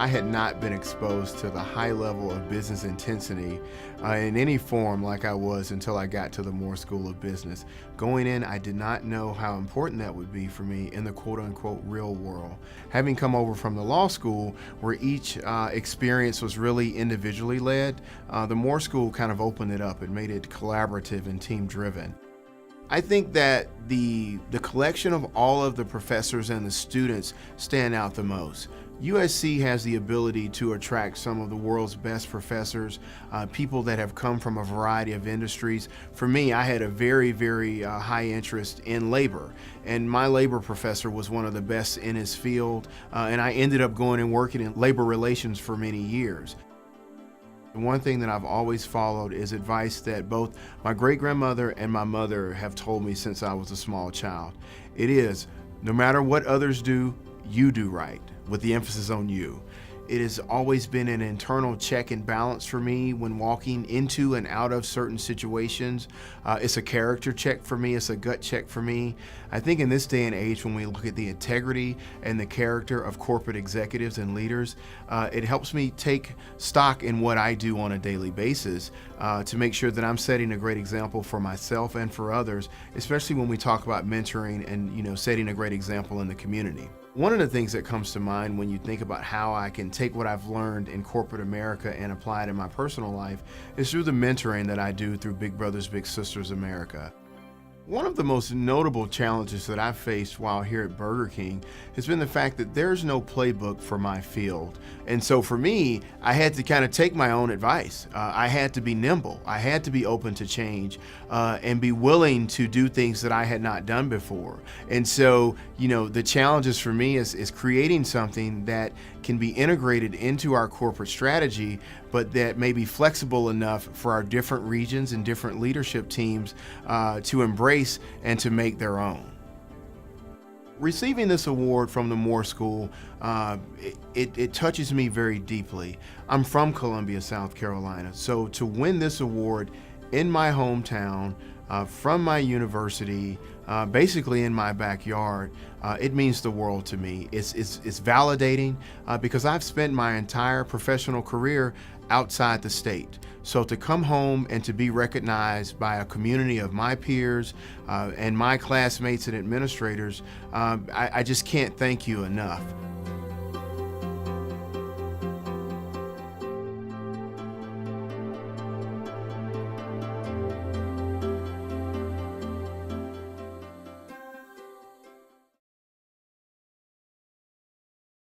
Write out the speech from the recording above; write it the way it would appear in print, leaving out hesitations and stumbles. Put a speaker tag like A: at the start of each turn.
A: I had not been exposed to the high level of business intensity in any form like I was until I got to the Moore School of Business. Going in, I did not know how important that would be for me in the quote-unquote real world. Having come over from the law school, where each experience was really individually led, the Moore School kind of opened it up and made it collaborative and team-driven. I think that the collection of all of the professors and the students stand out the most. USC has the ability to attract some of the world's best professors, people that have come from a variety of industries. For me, I had a very, very high interest in labor, and my labor professor was one of the best in his field, and I ended up going and working in labor relations for many years. One thing that I've always followed is advice that both my great-grandmother and my mother have told me since I was a small child. It is, no matter what others do, you do right, with the emphasis on you. It has always been an internal check and balance for me when walking into and out of certain situations. It's a character check for me, it's a gut check for me. I think in this day and age, when we look at the integrity and the character of corporate executives and leaders, it helps me take stock in what I do on a daily basis to make sure that I'm setting a great example for myself and for others, especially when we talk about mentoring and setting a great example in the community. One of the things that comes to mind when you think about how I can take what I've learned in corporate America and apply it in my personal life is through the mentoring that I do through Big Brothers Big Sisters America. One of the most notable challenges that I've faced while here at Burger King has been the fact that there's no playbook for my field. And so for me, I had to kind of take my own advice. I had to be nimble. I had to be open to change and be willing to do things that I had not done before. And so, the challenges for me is creating something that can be integrated into our corporate strategy, but that may be flexible enough for our different regions and different leadership teams to embrace and to make their own. Receiving this award from the Moore School, it touches me very deeply. I'm from Columbia, South Carolina, so to win this award in my hometown, from my university, basically in my backyard, it means the world to me. It's validating because I've spent my entire professional career outside the state. So to come home and to be recognized by a community of my peers and my classmates and administrators, I just can't thank you enough.